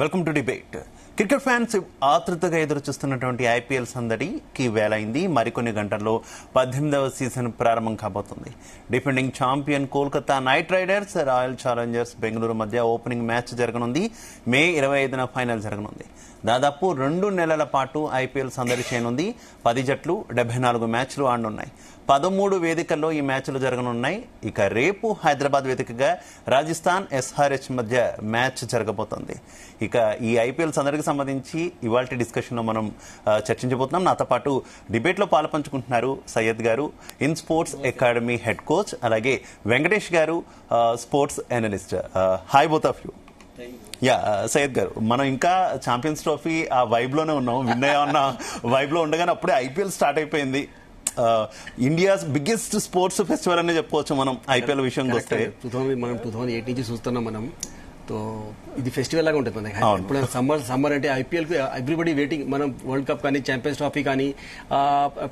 Welcome to debate. Cricket fans ఆతృతగా ఎదురు చూస్తున్నటువంటి ఐపీఎల్ సందడికి వేలైంది. మరికొన్ని గంటల్లో 18వ సీజన్ ప్రారంభం కాబోతుంది. Defending champion Kolkata Knight riders, royal Challengers Bengaluru మధ్య ఓపెనింగ్ మ్యాచ్ జరగనుంది. మే 25న ఫైనల్ జరగనుంది. దాదాపు 2 నెలల పాటు ఐపీఎల్ సందడి చేయనుంది. 10 జట్లు 74 మ్యాచ్లు ఆడనున్నాయి. 13 వేదికల్లో ఈ మ్యాచ్లు జరగనున్నాయి. ఇక రేపు హైదరాబాద్ వేదికగా రాజస్థాన్ ఎస్ఆర్హెచ్ మధ్య మ్యాచ్ జరగబోతోంది. ఇక ఈ ఐపీఎల్ సందడికి సంబంధించి ఇవాల్టి డిస్కషన్లో మనం చర్చించబోతున్నాం. నాతో పాటు డిబేట్లో పాలుపంచుకుంటున్నారు సయ్యద్ గారు, in sports academy head coach, అలాగే వెంకటేష్ గారు, sports analyst. Hi both of you. Yeah Syed గారు, మనం ఇంకా ఛాంపియన్స్ ట్రోఫీ ఆ వైబ్ లోనే ఉన్నాం. విన్ అయ్యామన్న వైబ్ లో ఉండగానే అప్పుడే ఐపీఎల్ స్టార్ట్ అయిపోయింది. ఇండియాస్ బిగ్గెస్ట్ స్పోర్ట్స్ ఫెస్టివల్ అనే చెప్పుకోవచ్చు మనం ఐపీఎల్ విషయంకి వస్తే. మనం 2008 నుంచి చూస్తున్నాం మనం. తో ఇది ఫెస్టివల్ లాగా ఉంటుంది మనకి. ఇప్పుడు సమ్మర్ అంటే ఐపీఎల్ కు ఎవ్రీబడి వెయిటింగ్. మనం వరల్డ్ కప్ కానీ ఛాంపియన్స్ ట్రోఫీ కానీ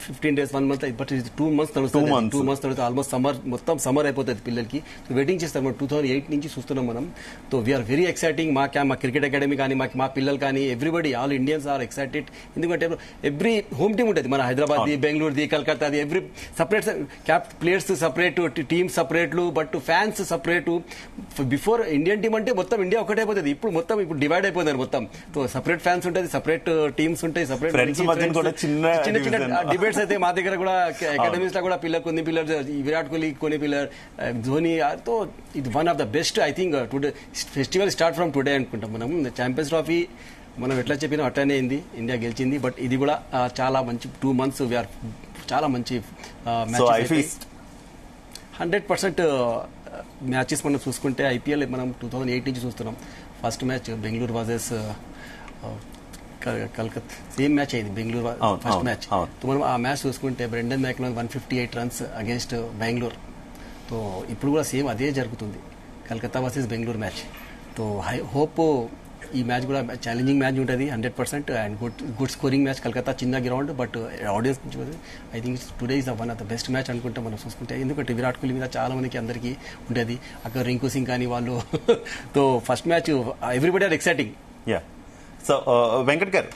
15 days 1 month, బట్ 2 months నడుస్తుంది. 2 months నడుస్తుంది. ఆల్మోస్ట్ సమ్మర్, మొత్తం సమ్మర్ అయిపోతుంది పిల్లలకి. వెయిటింగ్ చేస్తారు. మనం 2008 నుంచి చూస్తున్నాం మనం. So we're very exciting. మా క్రికెట్ అకాడమీ కానీ మా పిల్లలు కానీ everybody, all Indians are excited. ఎందుకంటే ఎవ్రీ హోమ్ టీమ్ ఉంటుంది. మన హైదరాబాద్, బెంగళూరుది, కలకత్తాది, every separate players separate, team సపరేట్లు, but fans separate. Before Indian team అంటే మొత్తం ఇండియా ఒకటే అయిపోతుంది. ఇప్పుడు డివైడ్ అయిపోయింది మొత్తం. సపరేట్ ఫ్యాన్స్ ఉంటుంది, సపరేట్ టీమ్స్ ఉంటాయి, సపరేట్ చిన్న చిన్న డిబేట్స్ అయితే మా దగ్గర కూడా అకాడమీస్ లో కూడా కొన్ని పిల్లలు విరాట్ కోహ్లీ, కొన్ని పిల్లలు ధోని. తో ఇది one of the best. I think today festival start from today అనుకుంటాం మనం. ఛాంపియన్స్ ట్రోఫీ మనం ఎట్లా చెప్పినా అట్టనే అయింది, ఇండియా గెలిచింది. బట్ ఇది కూడా చాలా మంచి 2 months వీఆర్ చాలా మంచి మ్యాచ్. 100% మ్యాచెస్ మనం చూసుకుంటే ఐపీఎల్ మనం 2008 నుంచి చూస్తున్నాం. First match Bengaluru versus Calcutta, same match అయింది బెంగళూరు ఫస్ట్ మ్యాచ్. మనం ఆ మ్యాచ్ చూసుకుంటే బ్రెండన్ మ్యాక్లమన్ 158 runs అగేన్స్ట్ బెంగళూరు. తో ఇప్పుడు కూడా సేమ్ అదే జరుగుతుంది, కలకత్తా వర్సెస్ బెంగళూరు మ్యాచ్. తో ఐ హోప్ ఈ మ్యాచ్ కూడా ఛాలెంజింగ్ మ్యాచ్ ఉంటుంది 100%, and good scoring match. Calcutta చిన్న గ్రౌండ్, బట్ ఆడియన్స్ నుంచి I think today is one of the best match అనుకుంటాం మనం చూసుకుంటే. ఎందుకంటే విరాట్ కోహ్లీ మీద చాలా మందికి అందరికీ ఉంటుంది. అక్కడ రింకు సింగ్ కానీ వాళ్ళు. తో first match everybody are exciting. Yeah, so Venkat garu,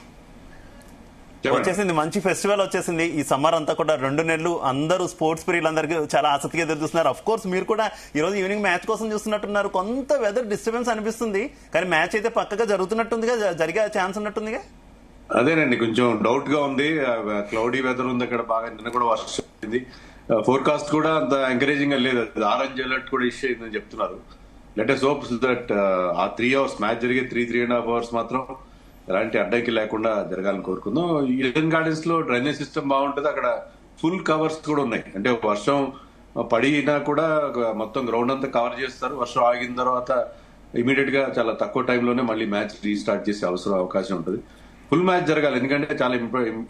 వచ్చేసింది మంచి ఫెస్టివల్ వచ్చేసింది. ఈ సమ్మర్ అంతా కూడా 2 నెలలు అందరూ స్పోర్ట్స్ ప్రియులందరికీ చాలా ఆసక్తిగా ఎదురు చూస్తున్నారు. అఫ్ కోర్స్ మీరు కూడా ఈ రోజు ఈవినింగ్ మ్యాచ్ కోసం చూస్తున్నట్టున్నారు. కొంత వెదర్ డిస్టర్బెన్స్ అనిపిస్తుంది, కానీ మ్యాచ్ అయితే పక్కగా జరుగుతున్నట్టుందిగా, జరిగే ఛాన్స్ ఉన్నట్టుందిగా. అదేనండి, కొంచెం డౌట్ గా ఉంది. క్లౌడీ వెదర్ ఉంది అక్కడ బాగా. నిన్న కూడా వర్షం వచ్చింది. ఫోర్కాస్ట్ కూడా అంత ఎంకరేజింగ్ గా లేదు. ఆరెంజ్ అలర్ట్ కూడా ఇష్యూ అయిందని చెప్తున్నారు. లెట్ us hope that ఆ 3 hours మ్యాచ్ జరిగే 3.5 hours మాత్రం ఎలాంటి అడ్డంకి లేకుండా జరగాలని కోరుకుందాం. ఈడెన్ గార్డెన్స్ లో డ్రైనేజ్ సిస్టమ్ బాగుంటుంది. అక్కడ ఫుల్ కవర్స్ కూడా ఉన్నాయి. అంటే వర్షం పడినా కూడా మొత్తం గ్రౌండ్ అంతా కవర్ చేస్తారు. వర్షం ఆగిన తర్వాత ఇమీడియట్ గా చాలా తక్కువ టైంలోనే మళ్ళీ మ్యాచ్ రీస్టార్ట్ చేసే అవకాశం ఉంటుంది. ఫుల్ మ్యాచ్ జరగాలి, ఎందుకంటే చాలా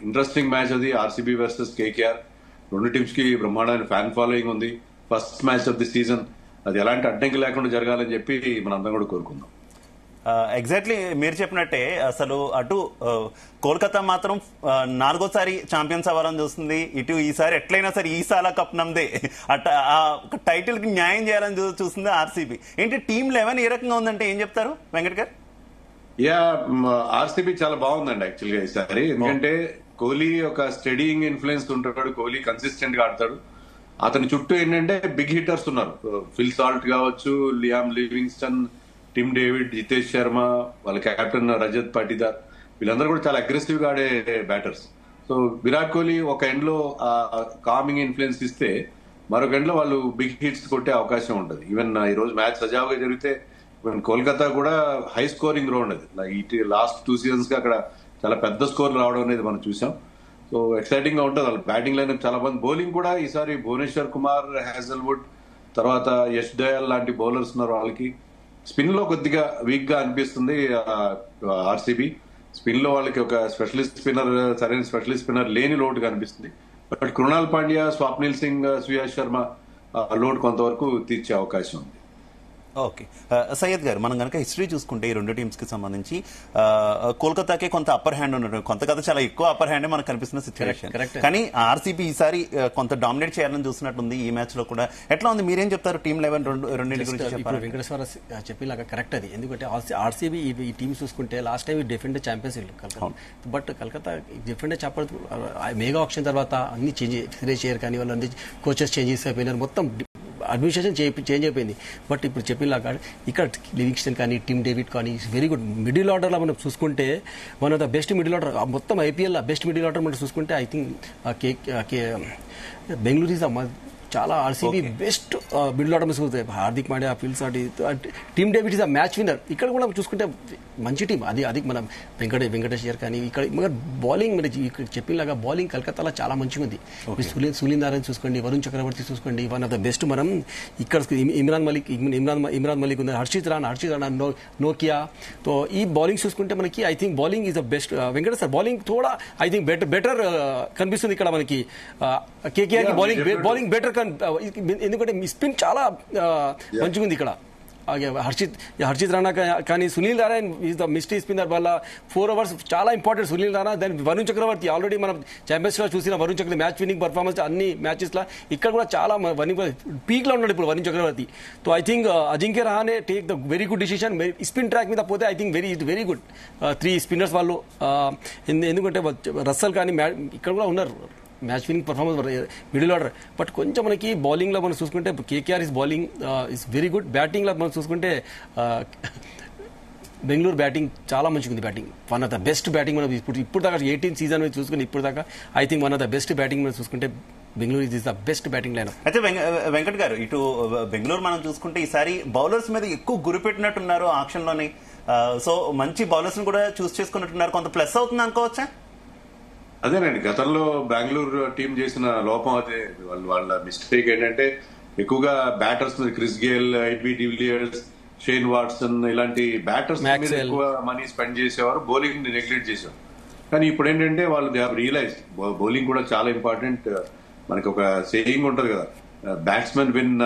ఇంట్రెస్టింగ్ మ్యాచ్ అది. RCB versus KKR. 2 టీమ్స్ కి బ్రహ్మాండమైన ఫ్యాన్ ఫాలోయింగ్ ఉంది. First match of the season. అది ఎలాంటి అడ్డంకి లేకుండా జరగాలని చెప్పి మనందరం కూడా కోరుకుందాం. ఎగ్జాక్ట్లీ మీరు చెప్పినట్టే. అసలు అటు కోల్కతా మాత్రం 4వ ఛాంపియన్స్ అవ్వాలని చూస్తుంది. ఇటు ఈసారి ఎట్లయినా సరే ఈసాల కప్ నమ్దే టైటిల్ కి న్యాయం చేయాలని చూస్తుంది ఆర్సీబీ. ఏంటి టీమ్ 11 ఏ రకంగా ఉందంటే ఏం చెప్తారు వెంకట్ గారు? ఆర్సీబీ చాలా బాగుందండి యాక్చువల్ గా ఈసారి. ఎందుకంటే కోహ్లీ ఒక స్టడీయింగ్ ఇన్ఫ్లుయెన్స్ ఉంటాడు. కోహ్లీ కన్సిస్టెంట్ గా ఆడతాడు. అతని చుట్టూ ఏంటంటే బిగ్ హిట్టర్స్ ఉన్నారు. ఫిల్ సాల్ట్ కావచ్చు, Liam Livingstone, Tim David, Jitesh Sharma, వాళ్ళ కెప్టెన్ రజత్ పాటీదార్, వీళ్ళందరూ కూడా చాలా అగ్రెసివ్ గా ఆడే బ్యాటర్స్. సో విరాట్ కోహ్లీ ఒక ఎండ్ లో కామింగ్ ఇన్ఫ్లుయెన్స్ ఇస్తే మరొక ఎండ్ లో వాళ్ళు బిగ్ హిట్స్ కొట్టే అవకాశం ఉంటుంది. ఈవెన్ ఈ రోజు మ్యాచ్ సజావుగా జరిగితే కోల్కతా కూడా హై స్కోరింగ్ గ్రౌండ్ అది. ఇటు లాస్ట్ 2 seasons గా అక్కడ చాలా పెద్ద స్కోర్ రావడం అనేది మనం చూసాం. సో ఎక్సైటింగ్ గా ఉంటుంది. వాళ్ళ బ్యాటింగ్ లైన్ చాలా మంది. బౌలింగ్ కూడా ఈసారి భువనేశ్వర్ కుమార్, హ్యాజల్వుడ్, తర్వాత యష్ దయాల్ లాంటి బౌలర్స్ ఉన్నారు వాళ్ళకి. స్పిన్ లో కొద్దిగా వీక్ గా అనిపిస్తుంది ఆర్సీబీ. స్పిన్ లో వాళ్ళకి ఒక స్పెషలిస్ట్ స్పిన్నర్, సరైన స్పెషలిస్ట్ స్పిన్నర్ లేని లోటుగా అనిపిస్తుంది. బట్ కృణాల్ పాండ్యా, స్వప్నిల్ సింగ్, సుయాష్ శర్మ లోడ్ కొంతవరకు తీర్చే అవకాశం ఉంది. ఓకే, సయ్యద్ గారు, మనం కనుక హిస్టరీ చూసుకుంటే ఈ రెండు టీమ్స్ కి సంబంధించి కోల్కతాకే కొంత అప్పర్ హ్యాండ్ ఉన్నట్టు, కొంత కదా చాలా ఎక్కువ అప్పర్ హ్యాండ్ మనకు కనిపిస్తున్న సిచ్యువేషన్. కానీ ఆర్సీబీ ఈసారి కొంత డామినేట్ చేయాలని చూసినట్టుంది ఈ మ్యాచ్ లో కూడా. ఎట్లా ఉంది, మీరేం చెప్తారు టీమ్ 11 రెండింటి గురించి చెప్పారు? వెంకటేశ్వర చెప్పేలాగా కరెక్ట్ అది. ఎందుకంటే ఆర్సీబీ ఈ టీమ్ చూసుకుంటే last time defend champions Calcutta, but Calcutta defend champion mega option తర్వాత అన్ని చేంజ్ చేయరు, కానీ వాళ్ళు అన్ని కోచెస్ చేంజెస్ అయిపోయినారు, మొత్తం అడ్మినిస్ట్రేషన్ చేంజ్ అయిపోయింది. బట్ ఇప్పుడు చెప్పినలాగా ఇక్కడ లివింగ్స్టన్ కానీ టిమ్ డేవిడ్ కానీ వెరీ గుడ్. మిడిల్ ఆర్డర్లో మనం చూసుకుంటే one of the best middle order, మొత్తం ఐపీఎల్ బెస్ట్ మిడిల్ ఆర్డర్ మనం చూసుకుంటే ఐ థింక్ బెంగళూరు ఈజ్ చాలా ఆర్సీబీ బెస్ట్ మిడిల్ ఆర్డర్ చూస్తే హార్దిక్ పాండ్యా, ఫిల్ సాటి, team David is a match winner. ఇక్కడ కూడా చూసుకుంటే మంచి టీం అది మనం వెంకటేష్ గారు కానీ ఇక్కడ బౌలింగ్ మీరు ఇక్కడ చెప్పినలాగా బౌలింగ్ కలకత్తాలో చాలా మంచిగా ఉంది. సునీల్ నారాయణ చూసుకోండి, వరుణ్ చక్రవర్తి చూసుకోండి, వన్ ఆఫ్ ద బెస్ట్. మనం ఇక్కడ ఇమ్రాన్ మలిక్ ఉంది, హర్షిత్ రాణా, నోకియా. తో ఈ బౌలింగ్ చూసుకుంటే మనకి I think bowling is the best. Venkatesh sir bowling తోడా ఐ థింక్ బెటర్ కనిపిస్తుంది ఇక్కడ మనకి. కేకేఆర్ కి బౌలింగ్ బెటర్, ఎందుకంటే స్పిన్ చాలా మంచిగా ఉంది ఇక్కడ. హర్షిత్ రాణా కానీ Sunil Narine is the mystery spinner. వల్ల 4 overs చాలా important Sunil Rana. Then Varun Chakravarthy already మనం ఛాంపియన్స్ లో చూసిన Varun Chakravarthy match winning performance అన్ని మ్యాచెస్ లో, ఇక్కడ కూడా చాలా పీక్ లో ఉన్నాడు ఇప్పుడు Varun Chakravarthy. So I think Ajinkya Rahane take the very good decision. Spin track మీద పోతే I think very good 3 spinners వాళ్ళు. ఎందుకంటే రస్సల్ కానీ ఇక్కడ కూడా ఉన్నారు match winning performance middle order. But కొంచెం మనకి బౌలింగ్ లో మనం చూసుకుంటే KKR is bowling is very good. Batting లో మనం చూసుకుంటే బెంగళూరు బ్యాటింగ్ చాలా మంచిగా ఉంది. Batting one of the best batting మనం ఇప్పుడు దాకా 18 సీజన్ మీద చూసుకుని ఇప్పుడు దాకా I think one of the best batting మనం చూసుకుంటే Bengaluru is the best batting line. అయితే వెంకట్ గారు, ఇటు బెంగళూరు మనం చూసుకుంటే ఈసారి బౌలర్స్ మీద ఎక్కువ గురి పెట్టినట్టున్నారు ఆక్షన్ లోని. సో మంచి బౌలర్స్ ని కూడా చూస్ చేసుకున్నట్టున్నారు, కొంత ప్లస్ అవుతుంది అనుకోవచ్చా? అదేనండి, గతంలో బెంగళూరు టీం చేసిన లోపం అదే. వాళ్ళ మిస్టేక్ ఏంటంటే ఎక్కువగా batters Chris Gayle, AB de Villiers, Shane Watson ఇలాంటి బ్యాటర్స్ మీద ఎక్కువ మనీ స్పెండ్ చేసేవారు, బౌలింగ్ ని నెగ్లెక్ట్ చేసేవారు. కానీ ఇప్పుడు ఏంటంటే వాళ్ళు దే హావ్ రియలైజ్ బౌలింగ్ కూడా చాలా ఇంపార్టెంట్. మనకి ఒక సేయింగ్ ఉంటది కదా, batsmen win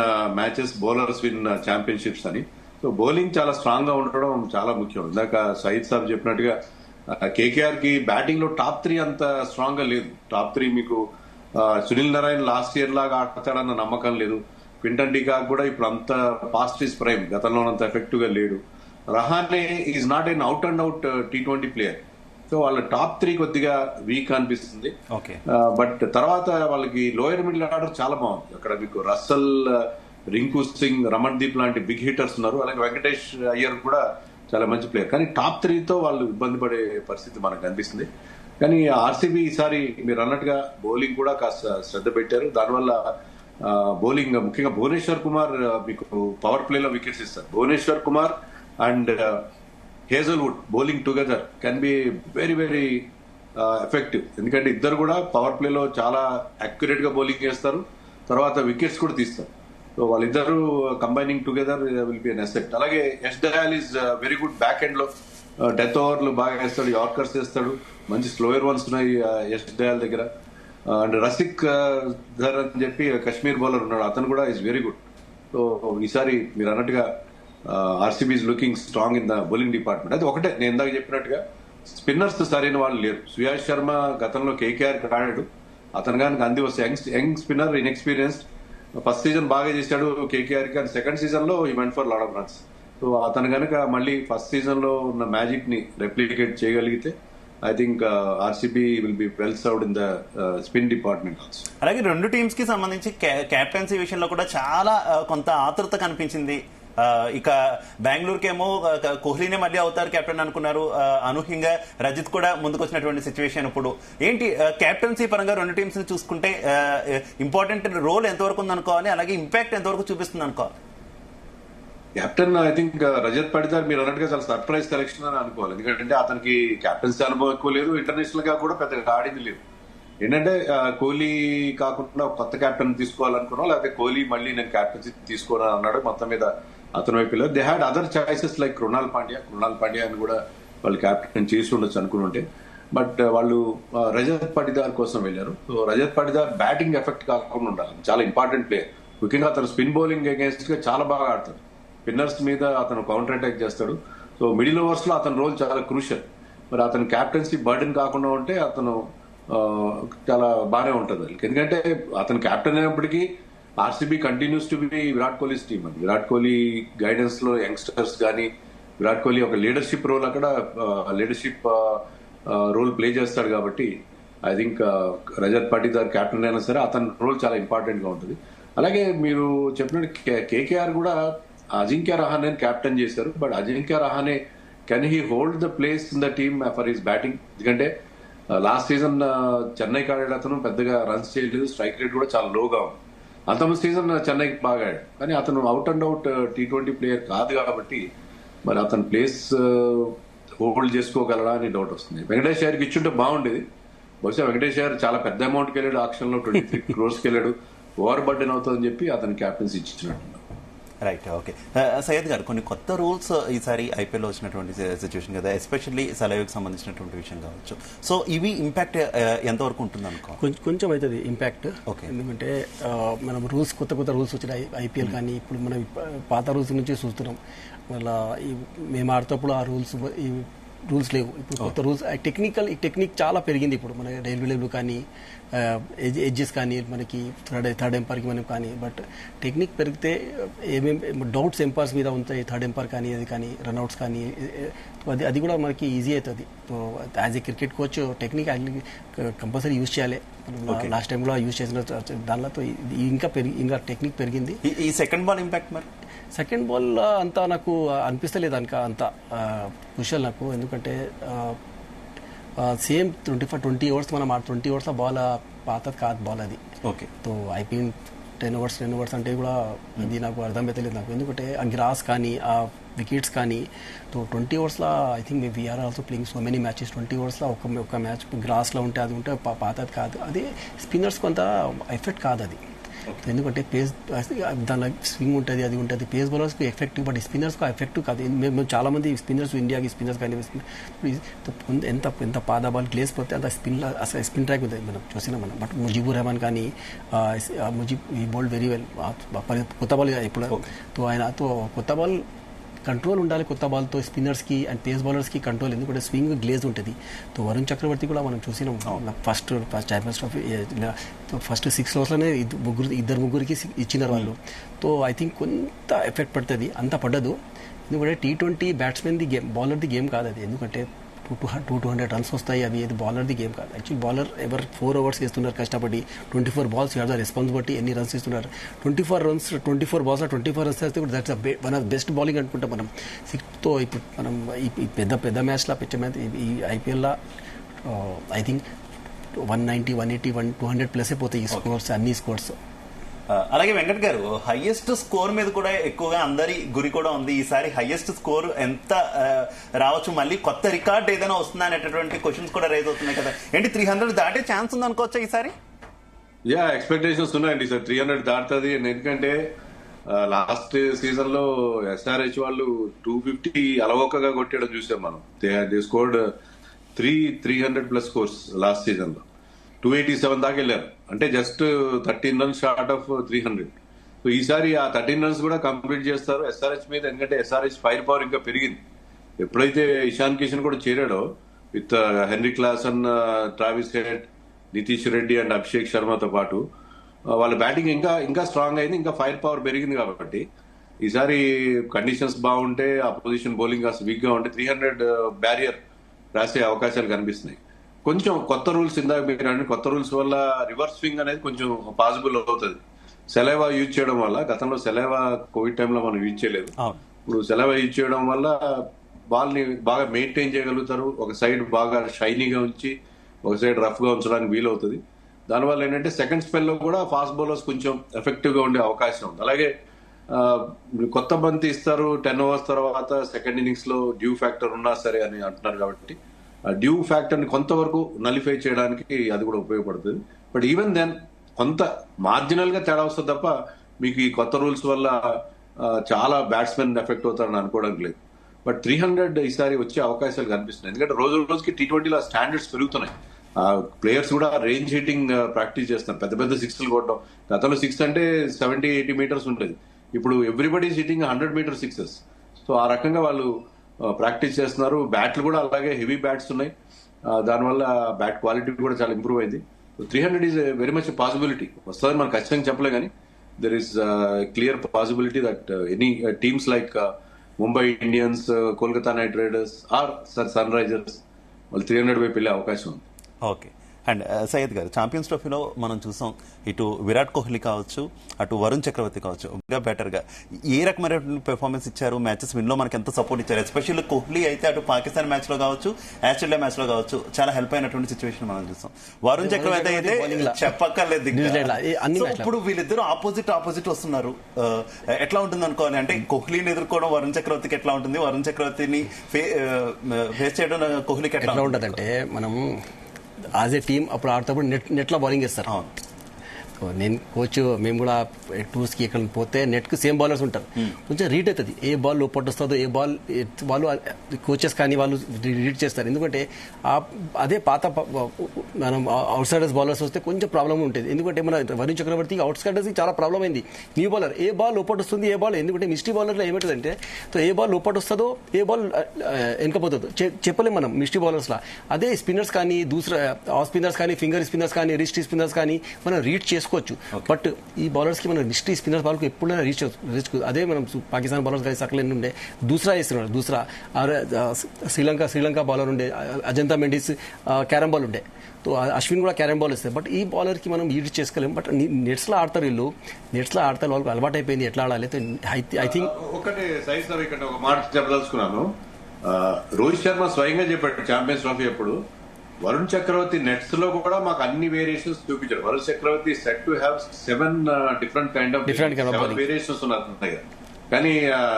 matches, bowlers win championships అని. సో బౌలింగ్ చాలా స్ట్రాంగ్ గా ఉండడం చాలా ముఖ్యం. ఇందాక సయీద్ సాబ్ చెప్పినట్టుగా కేకేఆర్ కి బ్యాటింగ్ లో టాప్ 3 అంత స్ట్రాంగ్ గా లేదు. టాప్ 3 మీకు సునీల్ నారాయణ లాస్ట్ ఇయర్ లాగా ఆడతాడన్న నమ్మకం లేదు. క్వింటన్ డికాక్ కూడా ఇప్పుడు అంత పాస్ట్ ఇస్ ప్రైమ్, గతంలో అంత ఎఫెక్టివ్ గా లేడు. Rahane is not an out and out T20 player. So వాళ్ళ టాప్ 3 కొద్దిగా వీక్ అనిపిస్తుంది. బట్ తర్వాత వాళ్ళకి లోయర్ మిడిల్ ఆర్డర్ చాలా బాగుంది. అక్కడ మీకు రస్సల్, రింకు సింగ్, రమణ్ దీప్ లాంటి బిగ్ హిట్టర్స్ ఉన్నారు. అలాగే వెంకటేష్ అయ్యర్ కూడా చాలా మంచి ప్లేయర్. కానీ టాప్ 3తో వాళ్ళు ఇబ్బంది పడే పరిస్థితి మనకు కనిపిస్తుంది. కానీ ఆర్సీబీ ఈసారి మీరు అన్నట్టుగా బౌలింగ్ కూడా కాస్త శ్రద్ధ పెట్టారు. దానివల్ల బౌలింగ్ ముఖ్యంగా భువనేశ్వర్ కుమార్ మీకు పవర్ ప్లేలో వికెట్స్ ఇస్తారు. Bhuvneshwar Kumar and Hazlewood bowling together can be very very effective. ఎందుకంటే ఇద్దరు కూడా పవర్ ప్లేలో చాలా అక్యురేట్ గా బౌలింగ్ చేస్తారు, తర్వాత వికెట్స్ కూడా తీస్తారు. సో వాళ్ళిద్దరు combining together will be an asset. అలాగే Yash Dayal is very good back end లో, డెత్ ఓవర్లు బాగా వేస్తాడు, యార్కర్స్ వేస్తాడు, మంచి స్లోయర్ వన్స్ ఉన్నాయి యష్ దయాల్ దగ్గర. అండ్ రసిక్ ధర్ అని చెప్పి కశ్మీర్ బౌలర్ ఉన్నాడు, అతను కూడా ఈజ్ వెరీ గుడ్. సో ఈసారి మీరు అన్నట్టుగా RCB is looking strong in the bowling department. అది ఒకటే నేను ఇందాక చెప్పినట్టుగా స్పిన్నర్స్ సరైన వాళ్ళు లేరు. సుయాష్ శర్మ గతంలో కేకేఆర్ ఆడాడు, అతను కానీ అంది వస్తే young spinner, inexperienced. First season బాగా చేశాడు కేకేఆర్ కి, సెకండ్ సీజన్ లో ఈ went for lot of runs. So అతను కనుక మళ్ళీ ఫస్ట్ సీజన్ లో ఉన్న మ్యాజిక్ ని రెప్లికేట్ చేయగలిగితే I think RCB will be well served in the spin department also. అలాగే రెండు టీమ్స్ కి సంబంధించి కెప్టెన్సీ విషయంలో కూడా చాలా కొంత ఆతృత కనిపించింది. ఇక బెంగళూరుకేమో కోహ్లీనే మళ్ళీ అవుతారు కెప్టెన్ అనుకున్నారు, అనూహ్యంగా రజిత్ కూడా ముందుకొచ్చినటువంటి సిచ్యువేషన్. ఇప్పుడు ఏంటి కెప్టెన్సీ పరంగా రెండు టీమ్స్ ని చూసుకుంటే ఇంపార్టెంట్ రోల్ ఎంతవరకు ఉందనుకోవాలి, అలాగే ఇంపాక్ట్ ఎంతవరకు చూపిస్తుంది అనుకోవాలి? Captain I think Rajat Patidar మీరు అన్నట్టుగా చాలా సర్ప్రైజ్ సెలెక్షన్ అని అనుకోవాలి. ఎందుకంటే అతనికి కెప్టెన్సీ అనుభవం ఎక్కువ లేదు, ఇంటర్నేషనల్ గా కూడా పెద్దగా ఆడింది లేదు. ఏంటంటే కోహ్లీ కాకుండా కొత్త కెప్టెన్ తీసుకోవాలనుకున్నా, లేకపోతే కోహ్లీ మళ్ళీ నేను కెప్టెన్సీ తీసుకోవాలని అన్నాడు. మొత్తం మీద అతను వైపు they had other choices like Krunal Pandya అని కూడా వాళ్ళు కెప్టెన్ చేసి ఉండొచ్చు అనుకుంటే. బట్ వాళ్ళు రజత్ పడిదార్ కోసం వెళ్ళారు. So Rajat Patidar batting effect కాకుండా ఉండాలి, చాలా ఇంపార్టెంట్ ప్లేయర్. ముఖ్యంగా అతను స్పిన్ బౌలింగ్ అగేన్స్ట్ గా చాలా బాగా ఆడతారు. స్పిన్నర్స్ మీద అతను కౌంటర్ అటాక్ చేస్తాడు. సో మిడిల్ ఓవర్స్ లో అతని రోల్ చాలా క్రూషియల్. మరి అతని క్యాప్టెన్సీ బర్డెన్ కాకుండా ఉంటే అతను చాలా బాగానే ఉంటుంది. ఎందుకంటే అతను కెప్టెన్ అయినప్పటికీ RCB continues to be Virat Kohli's team. అది విరాట్ కోహ్లీ గైడెన్స్ లో యంగ్స్టర్స్ కానీ, విరాట్ కోహ్లీ ఒక లీడర్షిప్ రోల్ అక్కడ లీడర్షిప్ రోల్ ప్లే చేస్తాడు. కాబట్టి I think Rajat Patidar captain అయినా సరే అతని రోల్ చాలా ఇంపార్టెంట్ గా ఉంటుంది. అలాగే మీరు చెప్పినట్టు కేకేఆర్ కూడా అజింక్య రహానే కెప్టెన్ చేశారు. But Ajinkya Rahane can he hold the place in the team for his batting? ఎందుకంటే లాస్ట్ సీజన్ చెన్నైకి ఆడాడు, అతను పెద్దగా రన్స్ చేయలేదు, స్ట్రైక్ రేట్ కూడా చాలా లోగా ఉంది. అంతమంది సీజన్ చెన్నైకి బాగా ఆడాడు, కానీ అతను out and out T20 player కాదు. కాబట్టి మరి అతను ప్లేస్ హోల్డ్ చేసుకోగలడా అని డౌట్ వస్తుంది. వెంకటేష్ అయ్యర్కి ఇచ్చుంటే బాగుండేది. బహుశా వెంకటేష్ అయ్యర్ చాలా పెద్ద అమౌంట్కి వెళ్ళాడు, ఆక్షన్ లో 23 crores వెళ్ళాడు, ఓవర్ బర్డెన్ అవుతుందని చెప్పి అతని క్యాప్టెన్సీ ఇచ్చినట్టు. Right, okay. సయ్యద్ గారు, కొన్ని కొత్త రూల్స్ ఈసారి ఐపీఎల్ వచ్చినటువంటి సిచ్యువేషన్ కదా, ఎస్పెషల్లీ సెలవుకి సంబంధించినటువంటి విషయం కావచ్చు. సో ఇవి ఇంపాక్ట్ ఎంతవరకు ఉంటుంది అనుకో? కొంచెం అవుతుంది ఇంపాక్ట్. ఓకే. ఎందుకంటే మనం కొత్త రూల్స్ వచ్చినాయి ఐపీఎల్. కానీ ఇప్పుడు మనం పాత రూల్స్ నుంచి చూస్తున్నాం. మళ్ళీ మేము ఆడుతప్పుడు ఆ రూల్స్ లేవు. ఇప్పుడు కొత్త రూల్స్ టెక్నిక్ చాలా పెరిగింది. ఇప్పుడు మన రైల్వే లెవెల్ కానీ, ఎడ్జెస్ కానీ, మనకి థర్డ్ ఎంపైర్కి మనం కానీ. బట్ టెక్నిక్ పెరిగితే ఏమేమి డౌట్స్ ఎంపైర్స్ మీద ఉంటాయి, థర్డ్ ఎంపైర్ కానీ, అది కానీ, రన్అట్స్ కానీ, అది కూడా మనకి ఈజీ అవుతుంది. So as a cricket coach technique compulsory use చేయాలి. లాస్ట్ టైం కూడా యూజ్ చేసిన దానిలో ఇంకా టెక్నిక్ పెరిగింది. ఈ సెకండ్ బాల్ ఇంపాక్ట్ మరి సెకండ్ బాల్ అంతా నాకు అనిపిస్తలేదు అంత కుషల్ నాకు. ఎందుకంటే సేమ్ 20 ఓవర్స్ మనం 20 ఓవర్స్ బాల్ పాతది కాదు బాల్ అది. ఓకే. సో ఐపీఎల్ 10 ఓవర్స్ అంటే కూడా అది నాకు అర్థం అవుతలేదు నాకు. ఎందుకంటే ఆ గ్రాస్ కానీ, ఆ వికెట్స్ కానీ, సో 20 ఓవర్స్లో I think we're also playing so many matches. 20 ఓవర్స్లో ఒక మ్యాచ్ గ్రాస్లో ఉంటే అది ఉంటే పాతది కాదు. అది స్పిన్నర్స్ కొంత ఎఫెక్ట్ కాదు అది. ఎందుకంటే పేస్ దానిలో స్వింగ్ ఉంటుంది, అది ఉంటుంది. పేస్ బౌలర్స్కి ఎఫెక్టివ్, బట్ స్పిన్నర్స్కి ఎఫెక్టివ్ కాదు. మేము చాలా మంది స్పిన్నర్స్, ఇండియాకి స్పిన్నర్స్ కానీ ఎంత పాద బాల్ గ్లేస్ పోతే అంత స్పిన్ ట్రాక్ ఉంటుంది మనం చూసినా మనం. బట్ ముజీబుర్ రెహమాన్ కానీ ఈ బౌల్డ్ వెరీ వెల్. కొత్త బాల్ ఇప్పుడు కొత్త బాల్ కంట్రోల్ ఉండాలి. కొత్త బాల్తో స్పిన్నర్స్కి అండ్ పేస్ బౌలర్స్కి కంట్రోల్, ఎందుకంటే స్వింగ్ గ్లేజ్ ఉంటుంది. తో వరుణ్ చక్రవర్తి కూడా మనం చూసినాం ఫస్ట్ ఛాంపియన్స్ ట్రోఫీ ఫస్ట్ 6 ఓవర్స్లోనే ఇద్దరు ముగ్గురికి ఇచ్చినారు వాళ్ళు. తో ఐ థింక్ కొంత ఎఫెక్ట్ పడుతుంది, అంత పడ్డదు. ఎందుకంటే T20 బ్యాట్స్మెన్ది గేమ్, బౌలర్ది గేమ్ కాదు అది. ఎందుకంటే 200 రన్స్ వస్తాయి, అవి ఏది బౌలర్ది గేమ్ కాదు. యాక్చువల్లీ బౌలర్ 4 ఓవర్స్ వేస్తున్నారు కష్టపడి. 24 balls యూఆర్ ద రెస్పాన్సిబిలిటీ. ఎన్ని రన్స్ ఇస్తున్నారు? 24 balls 24 runs వేస్తే that's one of best bowling అనుకుంటాం మనం. 6తో ఇప్పుడు మనం ఈ పెద్ద మ్యాచ్లో ఈ ఐపీఎల్లో ఐ థింక్ 190, 180, 200 ప్లస్ పోతాయి ఈ స్కోర్స్, అన్ని స్కోర్స్. అలాగే వెంకట్ గారు, హైయెస్ట్ స్కోర్ మీద కూడా ఎక్కువగా అందరి గురి కూడా ఉంది. ఈసారి హైయెస్ట్ స్కోర్ ఎంత రావచ్చు, మళ్ళీ కొత్త రికార్డ్ ఏదైనా వస్తుందా అనేటటువంటి క్వశ్చన్స్ కూడా రైజ్ అవుతున్నాయి కదా. ఏంటి 300 దాటే ఛాన్స్ ఉంది అనుకోవచ్చా ఈసారి? ఎక్స్పెక్టేషన్స్ ఉన్నాయండి సార్, 300 దాటుతుంది. ఎందుకంటే లాస్ట్ సీజన్ లో SRH వాళ్ళు 250 అలవోకగా కొట్టడం చూసాం మనం. They scored 300+ scores last season లో. 287 దాకా వెళ్ళారు, అంటే just 13 runs short of 300. So ఈసారి ఆ 13 runs కూడా కంప్లీట్ చేస్తారు SRH మీద. ఎందుకంటే SRH ఫైర్ పవర్ ఇంకా పెరిగింది. ఎప్పుడైతే ఇషాన్ కిషన్ కూడా చేరాడో with Henry Klaasen, Travis Head, Nitish Reddy and Abhishek శర్మతో పాటు వాళ్ళ బ్యాటింగ్ ఇంకా స్ట్రాంగ్ అయింది, ఇంకా ఫైర్ పవర్ పెరిగింది. కాబట్టి ఈసారి కండిషన్స్ బాగుంటే, అపోజిషన్ బౌలింగ్ కాస్త వీక్ గా ఉంటే 300 బ్యారియర్ రాసే అవకాశాలు కనిపిస్తున్నాయి. కొంచెం కొత్త రూల్స్, ఇందాక మీరు అంటే కొత్త రూల్స్ వల్ల రివర్స్ స్వింగ్ అనేది కొంచెం పాసిబుల్ అవుతుంది. సెలైవా యూజ్ చేయడం వల్ల, గతంలో సెలైవా కోవిడ్ టైంలో మనం యూజ్ చేయలేదు, ఇప్పుడు సెలైవా యూజ్ చేయడం వల్ల బాల్ ని బాగా మెయింటైన్ చేయగలుగుతారు. ఒక సైడ్ బాగా షైనీగా ఉంచి ఒక సైడ్ రఫ్ గా ఉంచడానికి వీలవుతుంది. దానివల్ల ఏంటంటే సెకండ్ స్పెల్ లో కూడా ఫాస్ట్ బౌలర్స్ కొంచెం ఎఫెక్టివ్ గా ఉండే అవకాశం ఉంది. అలాగే కొత్త బంతి ఇస్తారు 10 ఓవర్స్ తర్వాత, సెకండ్ ఇన్నింగ్స్ లో డ్యూ ఫ్యాక్టర్ ఉన్నా సరే అని అంటున్నారు. కాబట్టి డ్యూ ఫ్యాక్టర్ ని కొంతవరకు నలిఫై చేయడానికి అది కూడా ఉపయోగపడుతుంది. బట్ ఈవెన్ దెన్ కొంత మార్జినల్ గా తేడా వస్తుంది తప్ప మీకు ఈ కొత్త రూల్స్ వల్ల చాలా బ్యాట్స్మెన్ ఎఫెక్ట్ అవుతారని అనుకోవడానికి లేదు. బట్ 300 ఈసారి వచ్చే అవకాశాలు కనిపిస్తున్నాయి. ఎందుకంటే రోజుకి T20లో స్టాండర్డ్స్ పెరుగుతున్నాయి. ప్లేయర్స్ కూడా రేంజ్ హిట్టింగ్ ప్రాక్టీస్ చేస్తున్నారు, పెద్ద 6లు కొట్టడం. గతంలో 6 అంటే 70-80 meters ఉంటుంది, ఇప్పుడు everybody sitting 100-meter sixes. So ఆ రకంగా వాళ్ళు ప్రాక్టీస్ చేస్తున్నారు. బ్యాట్లు కూడా అలాగే హెవీ బ్యాట్స్ ఉన్నాయి. దానివల్ల బ్యాట్ క్వాలిటీ కూడా చాలా ఇంప్రూవ్ అయింది. 300 ఈజ్ వెరీ మచ్ పాసిబిలిటీ. వస్తుందని మనం ఖచ్చితంగా చెప్పలే, కానీ there is clear possibility that any teams like Mumbai Indians, Kolkata Knight Riders or Sunrisers వాళ్ళు 300 వైపు వెళ్ళే అవకాశం ఉంది. ఓకే. అండ్ సయ్యద్ గారు, ఛాంపియన్స్ ట్రోఫీలో మనం చూసాం ఇటు విరాట్ కోహ్లీ కావచ్చు, అటు వరుణ్ చక్రవర్తి కావచ్చు, బెటర్గా ఏ రకమైన పెర్ఫార్మెన్స్ ఇచ్చారు, మ్యాచెస్ విన్లో మనకి ఎంత సపోర్ట్ ఇచ్చారు. ఎస్పెషల్లీ కోహ్లీ అయితే అటు పాకిస్తాన్ మ్యాచ్లో కావచ్చు, ఆస్ట్రేలియా మ్యాచ్లో కావచ్చు చాలా హెల్ప్ అయినటువంటి సిచ్యువేషన్ మనం చూసాం. వరుణ్ చక్రవర్తి అయితే చెప్పక్కర్లేదు. సో ఇప్పుడు వీళ్ళిద్దరు ఆపోజిట్ వస్తున్నారు. ఎట్లా ఉంటుంది అనుకోవాలి అంటే కోహ్లీని ఎదుర్కోవడం వరుణ్ చక్రవర్తికి ఎట్లా ఉంటుంది, వరుణ్ చక్రవర్తిని ఫేస్ చేయడం కోహ్లీకి ఎట్లా ఉంటుంది అంటే మనం యాజ్ ఏ టీమ్ అప్పుడు ఆడుతప్పుడు నెట్లో బౌలింగ్ చేస్తారు. నేను కోచ్ మేము కూడా టూర్స్కి ఇక్కడ పోతే నెట్కి సేమ్ బౌలర్స్ ఉంటారు. కొంచెం రీడ్ అవుతుంది, ఏ బాల్ లోపల వస్తుందో, ఏ బాల్ వాళ్ళు కోచెస్ కానీ వాళ్ళు రీడ్ చేస్తారు. ఎందుకంటే అదే పాత మనం అవుట్ సైడర్స్ బౌలర్స్ వస్తే కొంచెం ప్రాబ్లం ఉంటుంది. ఎందుకంటే మన వరుణ్ చక్రవర్తికి అవుట్ సైడర్స్కి చాలా ప్రాబ్లం అయింది. న్యూ బౌలర్ ఏ బాల్ లోపల వస్తుంది, ఏ బాల్, ఎందుకంటే మిస్టీ బౌలర్లో ఏమవుతుందంటే ఏ బాల్ లోపల వస్తుందో, ఏ బాల్ వెనకపోతుందో చెప్పలేం మనం మిస్టీ బౌలర్స్లో. అదే స్పిన్నర్స్ కానీ ఆఫ్ స్పిన్నర్స్ కానీ ఫింగర్ స్పిన్నర్స్ కానీ రిస్ట్ స్పిన్నర్స్ కానీ మనం రీడ్ చేసుకోవచ్చు. బట్ ఈ బౌలర్స్ కి మనం రిస్ట్ స్పిన్నర్స్ బాల్కి ఎప్పుడైనా రీచ్ అదే మనం పాకిస్తాన్ బౌలర్స్ కానీ సకలేని ఉండే దూసరా వేస్తున్నాడు. దూసరా శ్రీలంక బౌలర్ ఉండే, అజంతా మెండిస్ క్యారమ్ బాల్ ఉండే, సో అశ్విన్ కూడా క్యారమ్ బాల్ ఇస్తాయి. బట్ ఈ బౌలర్ కి మనం రీడ్ చేసుకోలేము. బట్ నెట్స్ లో ఆడతారు వీళ్ళు, నెట్స్ లో ఆడతారు, వాళ్ళకి అలవాటు అయిపోయింది ఎట్లా ఆడాలి. ఐ థింక్ ఒకటి సైజ్ సార్ ఇక్కడ ఒక మాట చెప్పదలుచుకున్నాను. రోహిత్ శర్మ స్వయంగా చెప్పాడు ఛాంపియన్స్ ట్రోఫీ అప్పుడు, వరుణ్ చక్రవర్తి నెట్స్ లో కూడా మాకు అన్ని వేరియేషన్స్ చూపించారు. Varun Chakravarthy set to have 7 different kind of variations ఉన్నాయి. కానీ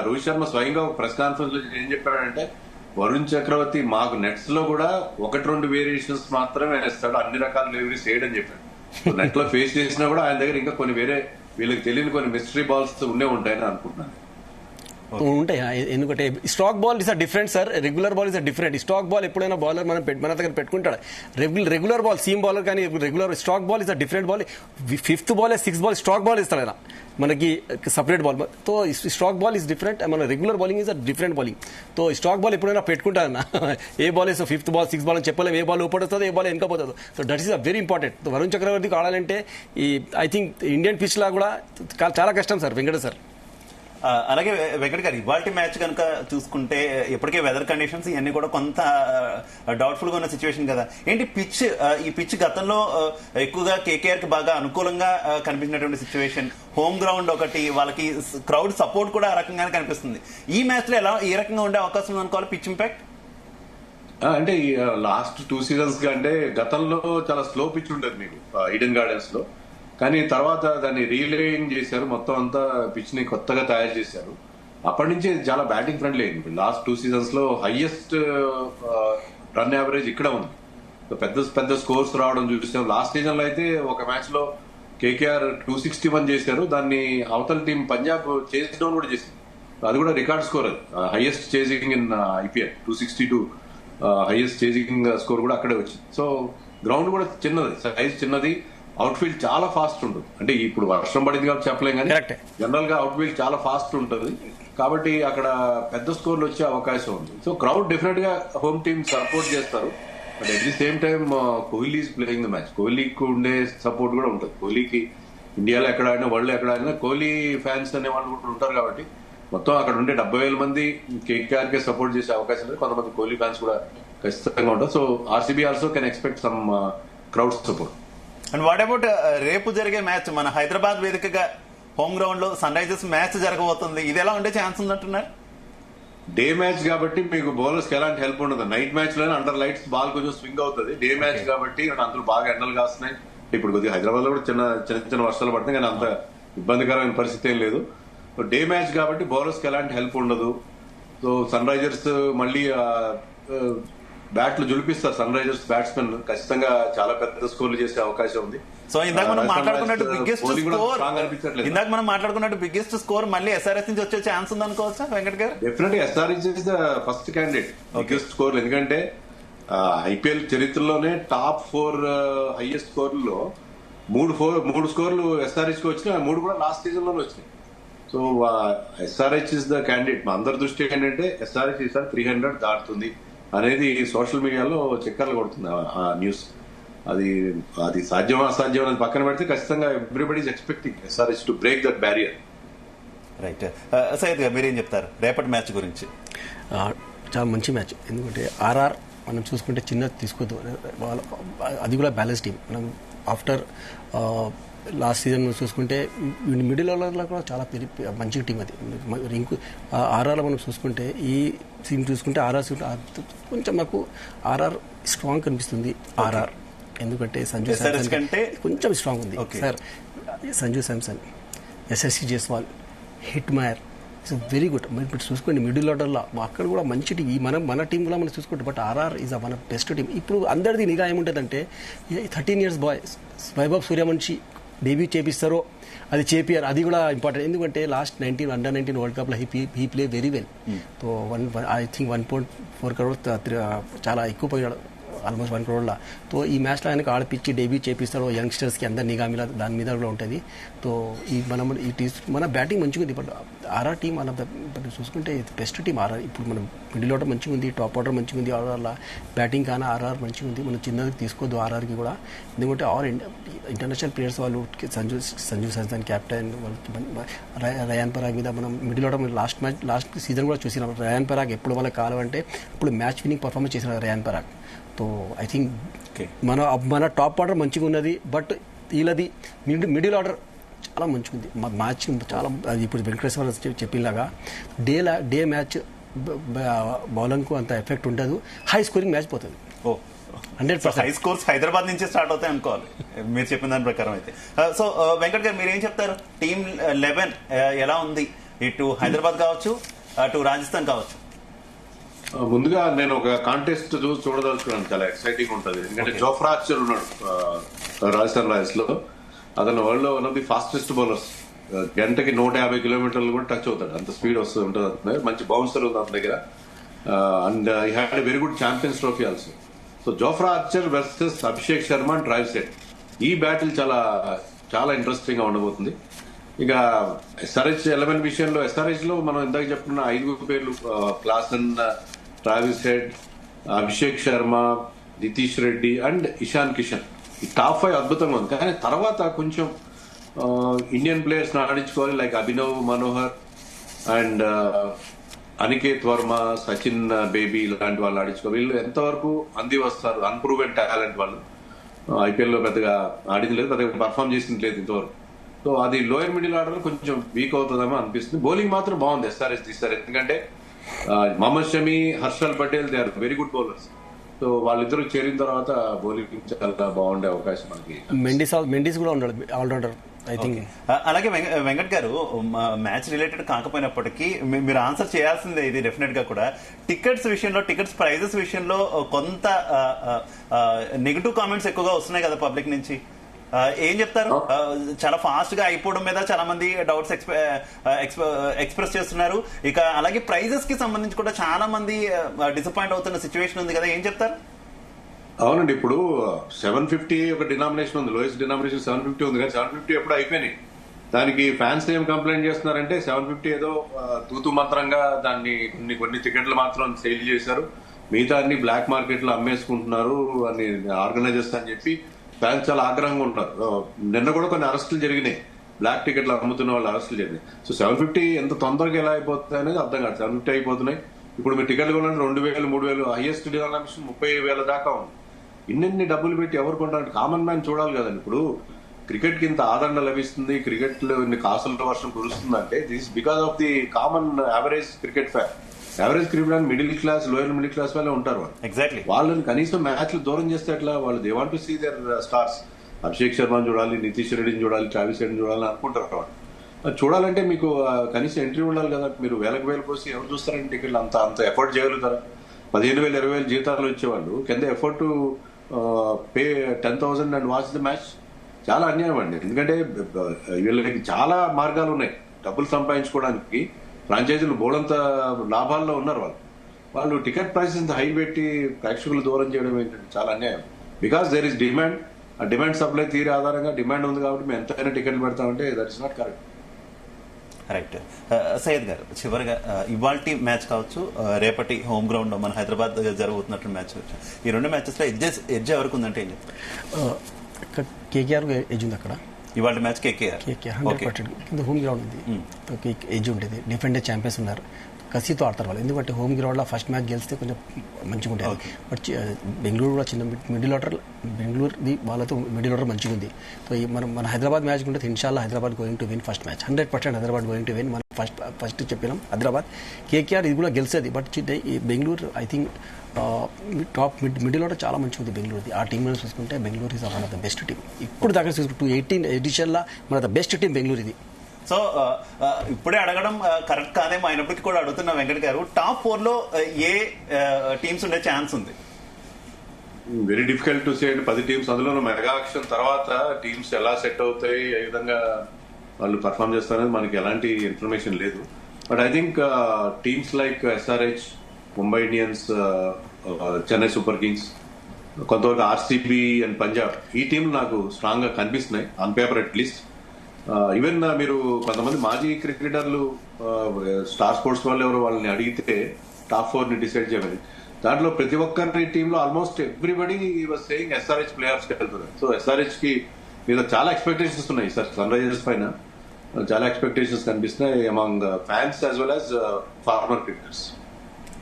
రోహిత్ శర్మ స్వయంగా ఒక ప్రెస్ కాన్ఫరెన్స్ లో ఏం చెప్పాడంటే, వరుణ్ చక్రవర్తి మాకు నెట్స్ లో కూడా 1-2 వేరియేషన్స్ మాత్రమే వేస్తాడు, అన్ని రకాల డెలివరీస్ చేయడని చెప్పాడు. నెట్ లో ఫేస్ చేసినా కూడా ఆయన దగ్గర ఇంకా కొన్ని వేరే వీళ్ళకి తెలియని కొన్ని మిస్టరీ బాల్స్ ఉండే ఉంటాయని అనుకుంటున్నాను. ఉంటాయి. ఎందుకంటే stock ball is a different sir, regular ball is a different. Stock ball ఎప్పుడైనా బౌలర్ మన దగ్గర పెట్టుకుంటాడు. రెగ్యులర్ బాల్ సీమ్ బౌలర్ కానీ regular stock ball is a different ball. 5th ball 6th ball stock ball ఇస్తాడు ఆయన మనకి separate ball. So stock ball is different, మన regular bowling is a different bowling. So stock ball ఎప్పుడైనా పెట్టుకుంటారన్న ఏ ball is 5th ball 6th ball అని చెప్పలేము, ఏ బాల్ లోపడుతుందో ఏ బాల్ వెనకపోతుందో. So that is a very important. Varun చక్రవర్తికి ఆడాలంటే ఈ ఐ థింక్ ఇండియన్ పిచ్ లా కూడా చాలా కష్టం సార్ వెంకట సార్. అలాగే వెంకట్ గారు, ఇవాల్టి మ్యాచ్ కనుక చూసుకుంటే ఇప్పటికే వెదర్ కండిషన్స్ ఇవన్నీ కూడా కొంత డౌట్ఫుల్ గా ఉన్న సిచ్యువేషన్ కదా. ఏంటి ఈ పిచ్ గతంలో ఎక్కువగా కేకేఆర్ కి బాగా అనుకూలంగా కనిపించినటువంటి సిచ్యువేషన్, హోమ్ గ్రౌండ్ ఒకటి, వాళ్ళకి క్రౌడ్ సపోర్ట్ కూడా ఆ రకంగానే కనిపిస్తుంది. ఈ మ్యాచ్ లో ఏ రకంగా ఉండే అవకాశం ఉంది అనుకోవాలి పిచ్ ఇంపాక్ట్? అంటే లాస్ట్ 2 సీజన్స్ కంటే గతంలో చాలా స్లో పిచ్ ఉండేది మీకు ఈడెన్ గార్డెన్స్ లో, కానీ తర్వాత దాన్ని రీలేయింగ్ చేశారు, మొత్తం అంతా పిచ్ ని కొత్తగా తయారు చేశారు. అప్పటి నుంచి చాలా బ్యాటింగ్ ఫ్రెండ్లీ అయింది. లాస్ట్ 2 సీజన్స్ లో హైయెస్ట్ రన్ యావరేజ్ ఇక్కడ ఉంది. పెద్ద స్కోర్స్ రావడం చూసాం. లాస్ట్ సీజన్ లో అయితే ఒక మ్యాచ్ లో కేకేఆర్ 261 చేశారు, దాన్ని అవతల టీం పంజాబ్ చేజ్ డౌన్ కూడా చేసింది. అది కూడా రికార్డ్ స్కోర్, అది highest chasing in IPL 262 highest chasing score కూడా అక్కడే వచ్చింది. సో గ్రౌండ్ కూడా చిన్నది, సైజ్ చిన్నది, అవుట్ ఫీల్డ్ చాలా ఫాస్ట్ ఉంటుంది. అంటే ఇప్పుడు వర్షం పడింది కాబట్టి చెప్పలేం, కానీ జనరల్ గా అవుట్ ఫీల్డ్ చాలా ఫాస్ట్ ఉంటుంది కాబట్టి అక్కడ పెద్ద స్కోర్లు వచ్చే అవకాశం ఉంది. సో క్రౌడ్ డెఫినెట్ గా హోమ్ టీమ్ సపోర్ట్ చేస్తారు. But at the same time Kohli is playing the match. కోహ్లీకి ఉండే సపోర్ట్ కూడా ఉంటుంది. కోహ్లీకి ఇండియాలో ఎక్కడ ఆడినా, వరల్డ్ ఎక్కడ ఆడినా కోహ్లీ ఫ్యాన్స్ అనే వాళ్ళు కూడా ఉంటారు కాబట్టి మొత్తం అక్కడ ఉండే 70,000 మంది కేకేఆర్ కే సపోర్ట్ చేసే అవకాశం లేదు. కొంతమంది కోహ్లీ ఫ్యాన్స్ కూడా ఖచ్చితంగా ఉంటారు. So RCB also can expect some crowd support. And what about రేపు జరిగే మ్యాచ్, మన హైదరాబాద్ వేదికగా హోమ్ గ్రౌండ్ లో సన్ రైజర్స్ మ్యాచ్ జరగబోతుంది, ఇది ఎలా ఉండే ఛాన్స్ ఉందంటున్నారు? డే మ్యాచ్ కాబట్టి మీకు బౌలర్స్ కి ఎలాంటి హెల్ప్ ఉండదు. నైట్ మ్యాచ్ లోనే అండర్ లైట్స్ బాల్ కొంచెం స్వింగ్ అవుతుంది. డే మ్యాచ్ కాబట్టి అందరూ బాగా ఎండలు కాస్తున్నాయి. ఇప్పుడు కొద్దిగా హైదరాబాద్ లో కూడా చిన్న వర్షాలు పడుతున్నాయి, కానీ అంత ఇబ్బందికరమైన పరిస్థితి ఏం లేదు. డే మ్యాచ్ కాబట్టి బౌలర్స్ కి ఎలాంటి హెల్ప్ ఉండదు. సో సన్ రైజర్స్ మళ్ళీ బ్యాట్లు జులిపిస్తారు. సన్ రైజర్స్ బ్యాట్స్మెన్ ఖచ్చితంగా చాలా పెద్ద స్కోర్లు చేసే అవకాశం ఉంది. సో ఇందాక మనం మాట్లాడుకున్నట్టు బిగ్గెస్ట్ స్కోర్ మళ్ళీ ఎస్ఆర్ఎస్ నుంచి వచ్చే ఛాన్స్ ఉంది అనుకోవచ్చా వెంకట్ గారు? డెఫినెట్ గా SRS is the first candidate biggest score. ఎందుకంటే ఐపీఎల్ చరిత్రలోనే టాప్ 4 హైయెస్ట్ స్కోర్లలో 3 స్కోర్లు ఎస్ఆర్ఎస్ కి వచ్చినాయి. 3 కూడా లాస్ట్ సీజన్ లోనే వచ్చినాయి. So SRH is the candidate. మా అందరి దృష్టి ఏంటంటే ఎస్ఆర్హెచ్ ఈసారి 300 దాటుతుంది అనేది సోషల్ మీడియాలో చక్కర్లు కొడుతుంది ఆ న్యూస్. అది సాధ్యం అసాధ్యం అనేది పక్కన పెడితే ఖచ్చితంగా everybody is expecting SRH to break that barrier. Right. Syed గారు మీరేం చెప్తారు రేపటి మ్యాచ్ గురించి? చాలా మంచి మ్యాచ్. ఎందుకంటే ఆర్ఆర్ మనం చూసుకుంటే చిన్న తీసుకోవద్దు, అది కూడా బ్యాలెన్స్ టీం. మనం ఆఫ్టర్ లాస్ట్ సీజన్ చూసుకుంటే మిడిల్ ఓవర్లో కూడా చాలా మంచి టీం అది. ఇంకో ఆర్ఆర్ మనం చూసుకుంటే ఈ టీం చూసుకుంటే ఆర్ఆర్ కొంచెం నాకు ఆర్ఆర్ స్ట్రాంగ్ కనిపిస్తుంది. ఆర్ఆర్ ఎందుకంటే సంజు శాంసన్ కంటే కొంచెం స్ట్రాంగ్ ఉంది sir. Sanju Samson, Yashasvi Jaiswal, Hetmyer it's very good. మీరు చూసుకోండి మిడిల్ ఆర్డర్లో అక్కడ కూడా మంచి టీం. మన టీం కూడా మనం చూసుకుంటే బట్ ఆర్ఆర్ ఈజ్ మన బెస్ట్ టీం. ఇప్పుడు అందరిది నిఘా ఏముంటుందంటే 13 years boy Vaibhav Suryavanshi debut చేపిస్తారో అది చేపియారు, అది కూడా ఇంపార్టెంట్. ఎందుకంటే లాస్ట్ అండర్ 19 వరల్డ్ కప్లో he play very well. So I think 1.4 crore చాలా ఎక్కువ పోయాడు, ఆల్మోస్ట్ 1 crore. సో ఈ మ్యాచ్లో ఆయనకు ఆడిపించి డెబ్యూ చేపిస్తాడు యంగ్స్టర్స్కి, అందరు నిఘా మీద దాని మీద కూడా ఉంటుంది. సో మన బ్యాటింగ్ మంచిగా ఉంది. బట్ ఆర్ఆర్ టీం చూసుకుంటే బెస్ట్ టీం ఆర్ఆర్. ఇప్పుడు మనం మిడిల్ ఆర్డర్ మంచిగా ఉంది, టాప్ ఆర్డర్ మంచిగా ఉంది. ఆర్ఆర్లో బ్యాటింగ్ కానీ ఆర్ఆర్ మంచిగా ఉంది. మనం చిన్నది తీసుకోవద్దు ఆర్ఆర్కి కూడా. ఎందుకంటే ఇంటర్నేషనల్ ప్లేయర్స్ వాళ్ళు సంజు శాంసన్ కెప్టెన్, రయాన్ పరాగ్ మీద మనం మిడిల్ ఆర్డర్ లాస్ట్ సీజన్ కూడా చూసినాం. రయాన్ పరాగ్ ఎప్పుడు వాళ్ళకి కావాలంటే ఇప్పుడు మ్యాచ్ విన్నింగ్ పర్ఫార్మెన్స్ చేసిన Riyan Parag. So I think మన టాప్ ఆర్డర్ మంచిగా ఉన్నది. బట్ వీళ్ళది మిడిల్ ఆర్డర్ చాలా మంచిగా ఉంది. మ్యాచ్ చాలా అది ఇప్పుడు వెంకటేశ్వర చెప్పినలాగా డే మ్యాచ్ బౌలింగ్కు అంత ఎఫెక్ట్ ఉండదు. హై స్కోరింగ్ మ్యాచ్ పోతుంది. 100% హై స్కోర్స్ హైదరాబాద్ నుంచే స్టార్ట్ అవుతాయి అనుకోవాలి మీరు చెప్పిన దాని ప్రకారం అయితే. సో వెంకట్ గారు మీరేం చెప్తారు? టీమ్ 11 ఎలా ఉంది? ఇటు హైదరాబాద్ కావచ్చు, అటు రాజస్థాన్ కావచ్చు. ముందుగా నేను ఒక కాంటెస్ట్ చూడదలుచుకున్నాను, చాలా ఎక్సైటింగ్ ఉంటుంది. ఎందుకంటే జోఫ్రా ఆర్చర్ ఉన్నాడు రాజస్థాన్ రాయల్స్ లో. అతను వరల్డ్ లో one of the fastest bowlers. గంటకి 150 kilometers కూడా టచ్ అవుతాడు, అంత స్పీడ్ ఉంటుంది అతను. మంచి బౌన్సర్ ఉంది అతని దగ్గర. And he had a very good champions trophy also. So Jofra Archer versus Abhishek Sharma and thrive set, ఈ బ్యాటిల్ చాలా చాలా ఇంట్రెస్టింగ్ గా ఉండబోతుంది. ఇక ఎస్ఆర్హెచ్ 11 విషయంలో, ఎస్ఆర్హెచ్ లో మనం ఇందాక చెప్పుకున్న 5 పేర్లు, Klaasen, Travis Head, Abhishek Sharma, Nitish Reddy and Ishan Kishan, ఈ టాప్ 5 అద్భుతంగా ఉంది. కానీ తర్వాత కొంచెం ఇండియన్ ప్లేయర్స్ ఆడించుకోవాలి, లైక్ అభినవ్ మనోహర్ అండ్ అనికేత్ వర్మ, సచిన్ బేబీ, ఇలాంటి వాళ్ళు ఆడించుకోవాలి. వీళ్ళు ఎంతవరకు అంది వస్తారు? అన్ప్రూవెన్ టాలెంట్ వాళ్ళు. ఐపీఎల్ లో పెద్దగా ఆడింది లేదు, పెద్దగా పర్ఫామ్ చేసింది లేదు ఇంతవరకు. సో అది లోయర్ మిడిల్ ఆర్డర్ కొంచెం వీక్ అవుతుందేమో అనిపిస్తుంది. బౌలింగ్ మాత్రం బాగుంది ఎస్ఆర్హెచ్ తీస్తారు. ఎందుకంటే Mohammed Shami, Harshal Patel, they are very good bowlers. So వాళ్ళిద్దరూ చేరిన తర్వాత బౌలింగ్ చాలా బాగుండే అవకాశం మనకి. మెండిస్ కూడా ఉన్నాడు ఆల్రౌండర్ ఐ థింక్. అలాగే వెంకట్ గారు, మ్యాచ్ రిలేటెడ్ కాకపోయినప్పటికీ మీరు ఆన్సర్ చేయాల్సిందే ఇది డెఫినెట్ గా కూడా. టికెట్స్ విషయంలో, టికెట్స్ ప్రైజెస్ విషయంలో కొంత నెగిటివ్ కామెంట్స్ ఎక్కువగా వస్తున్నాయి కదా పబ్లిక్ నుంచి. ఏం చెప్తారు? చాలా ఫాస్ట్ గా అయిపోవడం మీద చాలా మంది డౌట్స్ ఎక్స్ప్రెస్ చేస్తున్నారు. ఇక అలాగే ప్రైజెస్ కి సంబంధించి కూడా చాలా మంది డిసప్పాయింట్ అవుతున్న సిచ్యువేషన్ ఉంది కదా, ఏం చెప్తారు? అవునండి, ఇప్పుడు 750 ఒక డినామినేషన్ ఉంది, లోయెస్ట్ డినామినేషన్ 750 ఉంది. కానీ 750 ఎప్పుడు అయిపోయినాయి. దానికి ఫ్యాన్స్ ఏం కంప్లైంట్ చేస్తున్నారంటే 750 ఏదో తూతు మంత్రంగా దాన్ని కొన్ని టికెట్లు మాత్రం సేల్ చేశారు, మిగతా అన్ని బ్లాక్ మార్కెట్ లో అమ్మేసుకుంటున్నారు అని ఆర్గనైజర్స్ అని చెప్పి ఫ్యాన్స్ చాలా ఆగ్రహంగా ఉంటారు. నిన్న కూడా కొన్ని అరెస్టులు జరిగినాయి, బ్లాక్ టికెట్లు అమ్ముతున్న వాళ్ళు అరెస్టులు జరిగినాయి. సో 750 ఎంత తొందరగా ఎలా అయిపోతుంది అనేది అర్థం కాదు. 750 అయిపోతున్నాయి. ఇప్పుడు మీరు టికెట్లు కొనాలంటే 2000, 3000, హైయెస్ట్ డినామినేషన్ 30,000 దాకా ఉంది. ఇన్ని డబ్బులు పెట్టి ఎవరు కొంటారు? కామన్ మ్యాన్ చూడాలి కదండి. ఇప్పుడు క్రికెట్ కి ఇంత ఆదరణ లభిస్తుంది, క్రికెట్ లో ఇన్ని కాసుల వర్షం కురుస్తుందంటే this because of the common average cricket fan. Average cricket middle class, lower middle class వాళ్ళే ఉంటారు. వాళ్ళు ఎగ్జాక్ట్లీ వాళ్ళని కనీసం మ్యాచ్లు దూరం చేస్తే ఎట్లా? వాళ్ళు they want to see their stars. Abhishek శర్మని చూడాలి, నితీష్ రెడ్డిని చూడాలి, ట్రావిస్ హెడ్ని చూడాలని అనుకుంటారు వాళ్ళు. చూడాలంటే మీకు కనీసం ఎంట్రీ ఉండాలి కదా. మీరు వేలకు పోసి ఎవరు చూస్తారంటే టికెట్లు అంత ఎఫర్ట్ చేయగలుగుతారా? 15,000, 20,000 జీతాలు వచ్చేవాళ్ళు కింద effort pay 10,000 and watch the match. చాలా అన్యాయం అండి. ఎందుకంటే వీళ్ళకి చాలా మార్గాలు ఉన్నాయి డబ్బులు సంపాదించుకోవడానికి. ఫ్రాంచైజీలు బోడంత లాభాల్లో ఉన్నారు వాళ్ళు టికెట్ ప్రైసెస్ హై పెట్టి ప్రేక్షకులు దూరం చేయడం ఏంటంటే చాలా అన్యాయం. బికాస్ దేర్ ఇస్ డిమాండ్, ఆ డిమాండ్ సప్లై తీరే ఆధారంగా డిమాండ్ ఉంది కాబట్టి మేము ఎంతైనా టికెట్లు పెడతామంటే that is not correct. Right. Syed గారు, చివరిగా ఇవాల్టి మ్యాచ్ కావచ్చు, రేపటి హోమ్ గ్రౌండ్ మన హైదరాబాద్ జరుగుతున్నట్టు మ్యాచ్ కావచ్చు, ఈ రెండు మ్యాచెస్ లో ఎడ్జ్ ఎవరికి ఉందంటే ఏం చెప్తారు? కేకేఆర్ ఎడ్జ్ ఉంది అక్కడ. ఇవాళ మ్యాచ్ కేకేఆర్ 100% కింద హోమ్ గ్రౌండ్ ఉంది, ఎడ్జ్ ఉండేది. డిఫెండర్ ఛాంపియన్స్ ఉన్నారు, కసితో ఆడతారు వాళ్ళు. ఎందుకంటే హోమ్ గ్రౌండ్ లో ఫస్ట్ మ్యాచ్ గెలిస్తే కొంచెం మంచిగా ఉంటుంది. బట్ బెంగళూరు కూడా చిన్న మిడిల్ ఆర్డర్, బెంగళూరుది వాళ్ళతో మిడిల్ ఆర్డర్ మంచిగా ఉంది. సో మన హైదరాబాద్ మ్యాచ్ ఉంటే ఇన్షాల్లా Hyderabad going to win first match. 100% Hyderabad going to win. మనం ఫస్ట్ చెప్పినాం హైదరాబాద్. కేకేఆర్ ఇది కూడా గెలిచేది. But Bengaluru I think top middle order చాలా మంచిగా ఉంది బెంగళూరుది. ఆ టీం మీద చూసుకుంటే Bengaluru is one of the best team ఇప్పుడు దాకా చూసుకుంటే 2018 ఎడిషన్లో మన ద బెస్ట్ టీం బెంగళూరు ఇది. సో ఇప్పుడే అడగడం కరెక్ట్ కాదేమో అయినప్పటికీ కూడా అడుగుతున్నా వెంకట్ గారు, టాప్ 4 లో ఏ టీమ్స్ ఉండే ఛాన్స్ ఉంది? Very difficult to say. 10 teams, అందులో మెగా ఆక్షన్ తర్వాత టీమ్స్ ఎలా సెట్ అవుతాయి, ఏ విధంగా వాళ్ళు పర్ఫామ్ చేస్తారనేది మనకి ఎలాంటి ఇన్ఫర్మేషన్ లేదు. But I think teams like SRH, Mumbai Indians, Chennai super Kings, కొంతవరకు ఆర్సీబీ అండ్ పంజాబ్, ఈ టీంలు నాకు స్ట్రాంగ్ గా కనిపిస్తున్నాయి ఆన్ పేపర్ అట్లీస్ట్. ఈవెన్ మీరు కొంతమంది మాజీ క్రికెటర్లు, స్టార్ స్పోర్ట్స్ వాళ్ళు ఎవరు వాళ్ళని అడిగితే టాప్ 4 ని డిసైడ్ చేయమని, దాంట్లో ప్రతి ఒక్కరి టీంలో almost everybody was saying SRH play offs కి వెళ్తున్నారు. సో ఎస్ఆర్హెచ్ కి మీద చాలా ఎక్స్పెక్టేషన్స్ ఉన్నాయి సార్. సన్ రైజర్స్ పైన చాలా ఎక్స్పెక్టేషన్స్ కనిపిస్తున్నాయి among fans as well as former cricketers.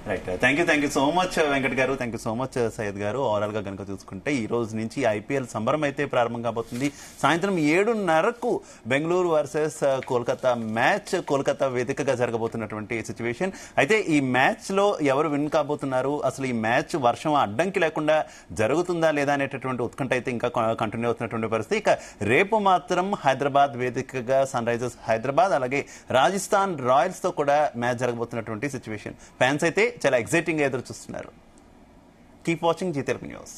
Right. Thank you so much Venkat గారు, thank you so much Syed గారు. ఓవరాల్ గా కనుక చూసుకుంటే ఈ రోజు నుంచి ఐపీఎల్ సంబరం అయితే ప్రారంభం కాబోతుంది. సాయంత్రం 7:30కు బెంగళూరు వర్సెస్ కోల్కతా మ్యాచ్ కోల్కతా వేదికగా జరగబోతున్నటువంటి సిచ్యువేషన్. అయితే ఈ మ్యాచ్ లో ఎవరు విన్ కాబోతున్నారు, అసలు ఈ మ్యాచ్ వర్షం అడ్డంకి లేకుండా జరుగుతుందా లేదా అనేటటువంటి ఉత్కంఠ అయితే ఇంకా కంటిన్యూ అవుతున్నటువంటి పరిస్థితి. ఇక రేపు మాత్రం హైదరాబాద్ వేదికగా సన్ రైజర్స్ హైదరాబాద్ అలాగే రాజస్థాన్ రాయల్స్ తో కూడా మ్యాచ్ జరగబోతున్నటువంటి సిచ్యువేషన్. ఫ్యాన్స్ అయితే చాలా ఎక్సైటింగ్ గా ఎదురు చూస్తున్నారు. Keep watching Zee Telugu news.